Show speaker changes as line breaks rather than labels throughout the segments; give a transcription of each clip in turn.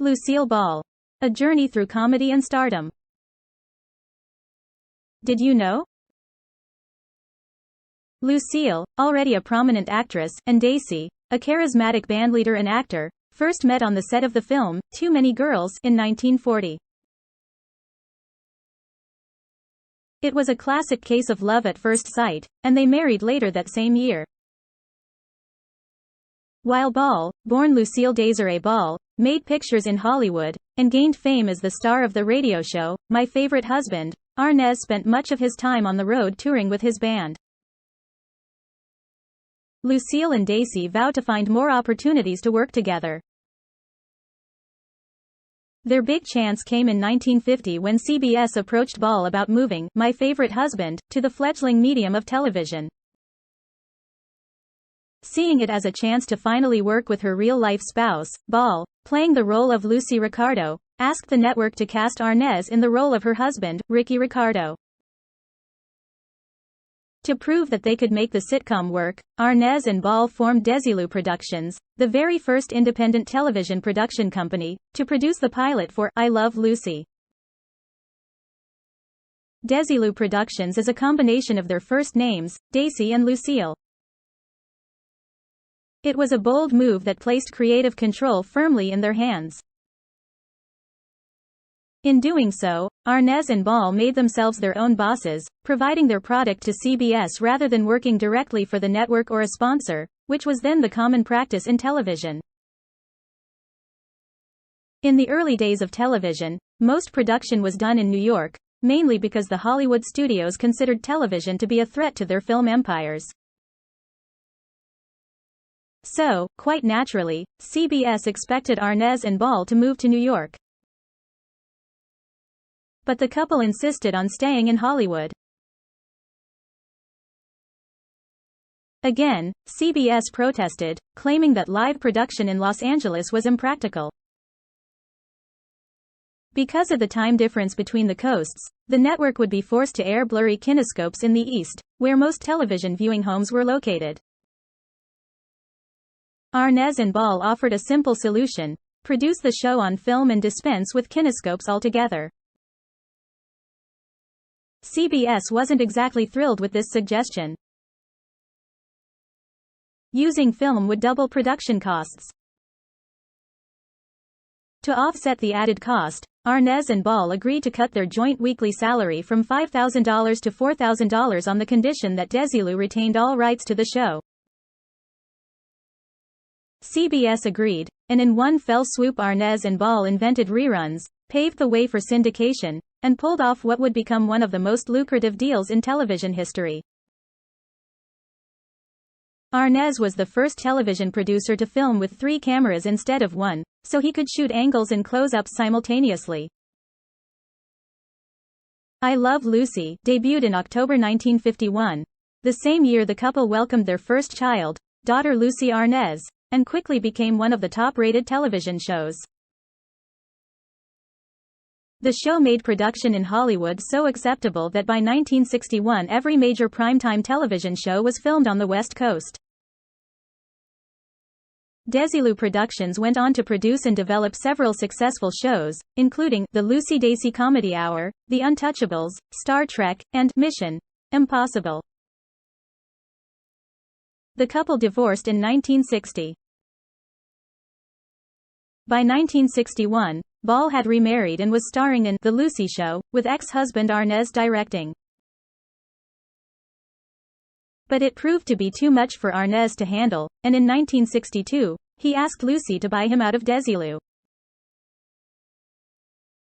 Lucille Ball. A journey through comedy and stardom. Did you know? Lucille, already a prominent actress, and Desi, a charismatic bandleader and actor, first met on the set of the film, Too Many Girls, in 1940. It was a classic case of love at first sight, and they married later that same year. While Ball, born Lucille Desiree Ball, made pictures in Hollywood, and gained fame as the star of the radio show, My Favorite Husband, Arnaz spent much of his time on the road touring with his band. Lucille and Desi vowed to find more opportunities to work together. Their big chance came in 1950 when CBS approached Ball about moving My Favorite Husband to the fledgling medium of television. Seeing it as a chance to finally work with her real-life spouse, Ball, playing the role of Lucy Ricardo, asked the network to cast Arnaz in the role of her husband, Ricky Ricardo. To prove that they could make the sitcom work, Arnaz and Ball formed Desilu Productions, the very first independent television production company, to produce the pilot for I Love Lucy. Desilu Productions is a combination of their first names, Desi and Lucille. It was a bold move that placed creative control firmly in their hands. In doing so, Arnaz and Ball made themselves their own bosses, providing their product to CBS rather than working directly for the network or a sponsor, which was then the common practice in television. In the early days of television, most production was done in New York, mainly because the Hollywood studios considered television to be a threat to their film empires. So, quite naturally, CBS expected Arnaz and Ball to move to New York. But the couple insisted on staying in Hollywood. Again, CBS protested, claiming that live production in Los Angeles was impractical. Because of the time difference between the coasts, the network would be forced to air blurry kinescopes in the East, where most television viewing homes were located. Arnaz and Ball offered a simple solution: produce the show on film and dispense with kinescopes altogether. CBS wasn't exactly thrilled with this suggestion. Using film would double production costs. To offset the added cost, Arnaz and Ball agreed to cut their joint weekly salary from $5,000 to $4,000 on the condition that Desilu retained all rights to the show. CBS agreed, and in one fell swoop Arnaz and Ball invented reruns, paved the way for syndication, and pulled off what would become one of the most lucrative deals in television history. Arnaz was the first television producer to film with 3 cameras instead of 1, so he could shoot angles and close-ups simultaneously. I Love Lucy debuted in October 1951, the same year the couple welcomed their first child, daughter Lucy Arnaz, and quickly became one of the top-rated television shows. The show made production in Hollywood so acceptable that by 1961 every major primetime television show was filmed on the West Coast. Desilu Productions went on to produce and develop several successful shows, including The Lucy Desi Comedy Hour, The Untouchables, Star Trek, and Mission: Impossible. The couple divorced in 1960. By 1961, Ball had remarried and was starring in The Lucy Show, with ex-husband Arnaz directing. But it proved to be too much for Arnaz to handle, and in 1962, he asked Lucy to buy him out of Desilu.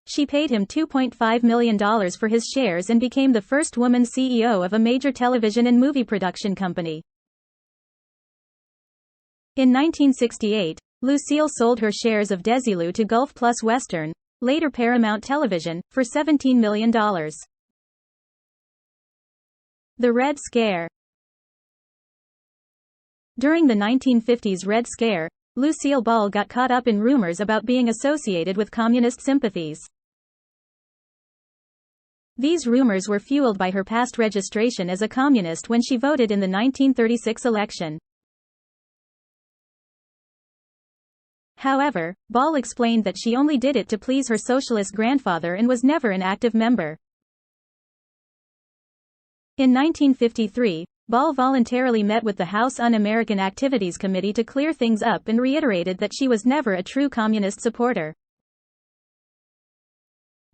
She paid him $2.5 million for his shares and became the first woman CEO of a major television and movie production company. In 1968, Lucille sold her shares of Desilu to Gulf Plus Western, later Paramount Television, for $17 million. The Red Scare. During the 1950s Red Scare, Lucille Ball got caught up in rumors about being associated with communist sympathies. These rumors were fueled by her past registration as a communist when she voted in the 1936 election. However, Ball explained that she only did it to please her socialist grandfather and was never an active member. In 1953, Ball voluntarily met with the House Un-American Activities Committee to clear things up and reiterated that she was never a true communist supporter.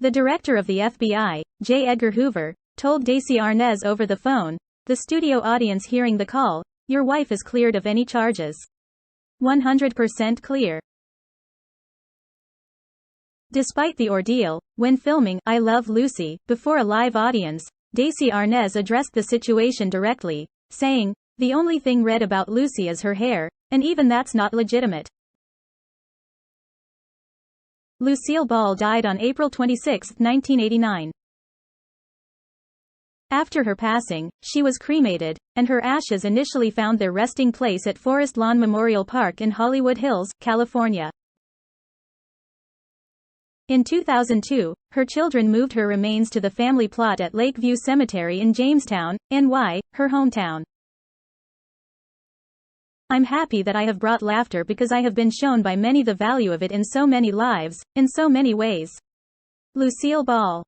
The director of the FBI, J. Edgar Hoover, told Desi Arnaz over the phone, the studio audience hearing the call, "Your wife is cleared of any charges. 100% clear." Despite the ordeal, when filming I Love Lucy before a live audience, Desi Arnaz addressed the situation directly, saying, "The only thing red about Lucy is her hair, and even that's not legitimate." Lucille Ball died on April 26, 1989. After her passing, she was cremated, and her ashes initially found their resting place at Forest Lawn Memorial Park in Hollywood Hills, California. In 2002, her children moved her remains to the family plot at Lakeview Cemetery in Jamestown, NY, her hometown. "I'm happy that I have brought laughter because I have been shown by many the value of it in so many lives, in so many ways." Lucille Ball.